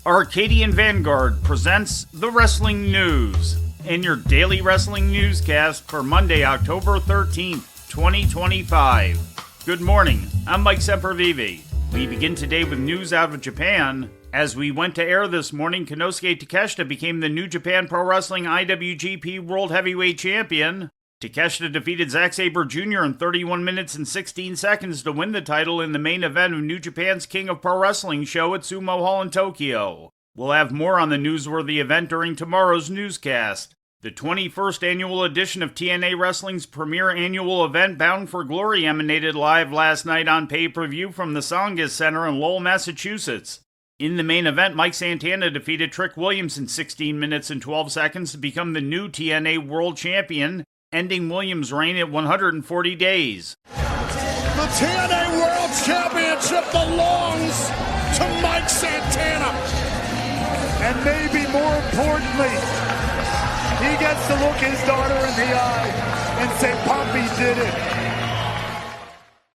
Arcadian Vanguard presents the Wrestling News and your daily wrestling newscast for Monday, October 13th, 2025. Good morning, I'm Mike Sempervive. We begin today with news out of Japan. As we went to air this morning, Konosuke Takeshita became the New Japan Pro Wrestling IWGP World Heavyweight Champion. Takeshita defeated Zack Sabre Jr. in 31 minutes and 16 seconds to win the title in the main event of New Japan's King of Pro Wrestling show at Sumo Hall in Tokyo. We'll have more on the newsworthy event during tomorrow's newscast. The 21st annual edition of TNA Wrestling's premier annual event, Bound For Glory, emanated live last night on pay-per-view from the Tsongas Center in Lowell, Massachusetts. In the main event, Mike Santana defeated Trick Williams in 16 minutes and 12 seconds to become the new TNA World Champion, ending Williams' reign at 140 days. The TNA World Championship belongs to Mike Santana. And maybe more importantly, he gets to look his daughter in the eye and say, Poppy did it.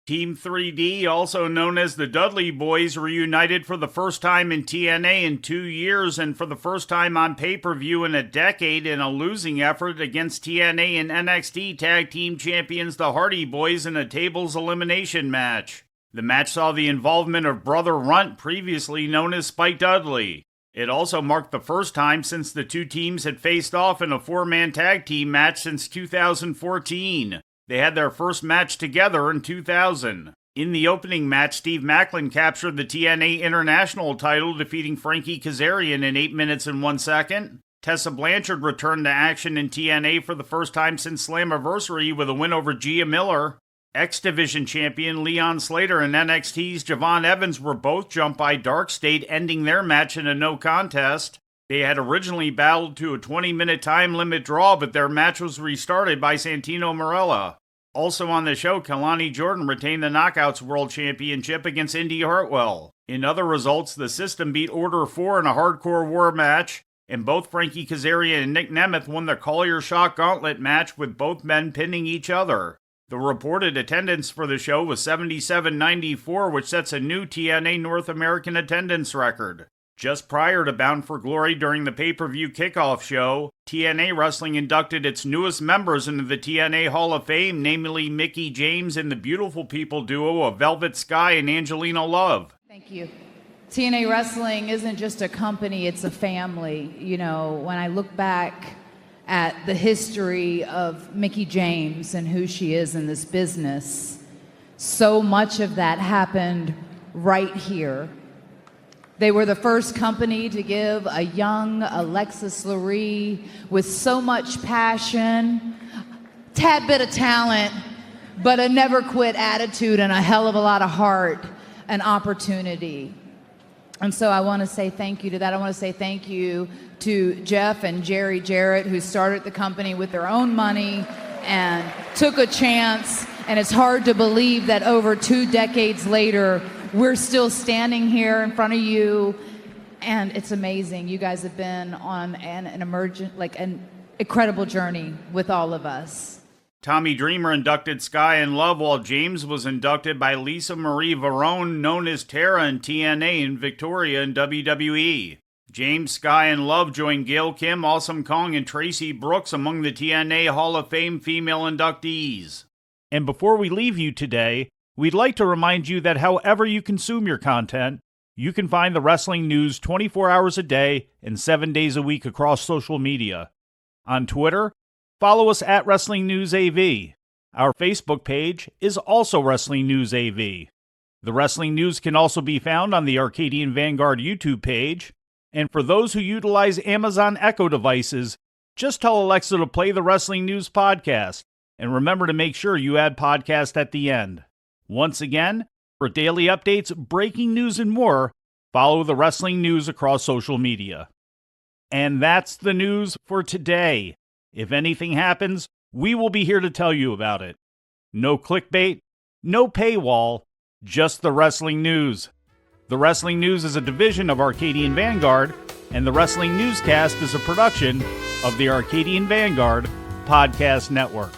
Team 3D, also known as the Dudley Boys, reunited for the first time in TNA in 2 years and for the first time on pay-per-view in a decade in a losing effort against TNA and NXT Tag Team Champions the Hardy Boys in a tables elimination match. The match saw the involvement of Brother Runt, previously known as Spike Dudley. It also marked the first time since the two teams had faced off in a four-man tag team match since 2014. They had their first match together in 2000. In the opening match, Steve Maclin captured the TNA International title, defeating Frankie Kazarian in 8 minutes and 1 second. Tessa Blanchard returned to action in TNA for the first time since Slammiversary with a win over Gia Miller. X Division champion Leon Slater and NXT's Javon Evans were both jumped by Dark State, ending their match in a no contest. They had originally battled to a 20-minute time limit draw, but their match was restarted by Santino Marella. Also on the show, Kalani Jordan retained the Knockouts World Championship against Indy Hartwell. In other results, the System beat Order 4 in a Hardcore War match, and both Frankie Kazarian and Nick Nemeth won the Collier Shock Gauntlet match, with both men pinning each other. The reported attendance for the show was 7794, which sets a new TNA North American attendance record. Just prior to Bound For Glory during the pay-per-view kickoff show, TNA Wrestling inducted its newest members into the TNA Hall of Fame, namely Mickie James and the Beautiful People duo of Velvet Sky and Angelina Love. Thank you. TNA Wrestling isn't just a company, it's a family. You know, when I look back at the history of Mickie James and who she is in this business, so much of that happened right here. They were the first company to give a young Alexis Lurie with so much passion, tad bit of talent, but a never quit attitude and a hell of a lot of heart, an opportunity. And so I want to say thank you to that. I want to say thank you to Jeff and Jerry Jarrett, who started the company with their own money and took a chance. And it's hard to believe that over 2 decades later, we're still standing here in front of you, and it's amazing. You guys have been on an incredible journey with all of us. Tommy Dreamer inducted Sky and Love, while James was inducted by Lisa Marie Varone, known as Tara in TNA, and Victoria in WWE. James, Sky, and Love joined Gail Kim, Awesome Kong, and Tracy Brooks among the TNA Hall of Fame female inductees. And before we leave you today, we'd like to remind you that however you consume your content, you can find the wrestling news 24 hours a day and 7 days a week across social media. On Twitter, follow us at Wrestling News AV. Our Facebook page is also Wrestling News AV. The Wrestling News can also be found on the Arcadian Vanguard YouTube page. And for those who utilize Amazon Echo devices, just tell Alexa to play the Wrestling News podcast. And remember to make sure you add podcast at the end. Once again, for daily updates, breaking news, and more, follow the Wrestling News across social media. And that's the news for today. If anything happens, we will be here to tell you about it. No clickbait, no paywall, just the Wrestling News. The Wrestling News is a division of Arcadian Vanguard, and the Wrestling Newscast is a production of the Arcadian Vanguard Podcast Network.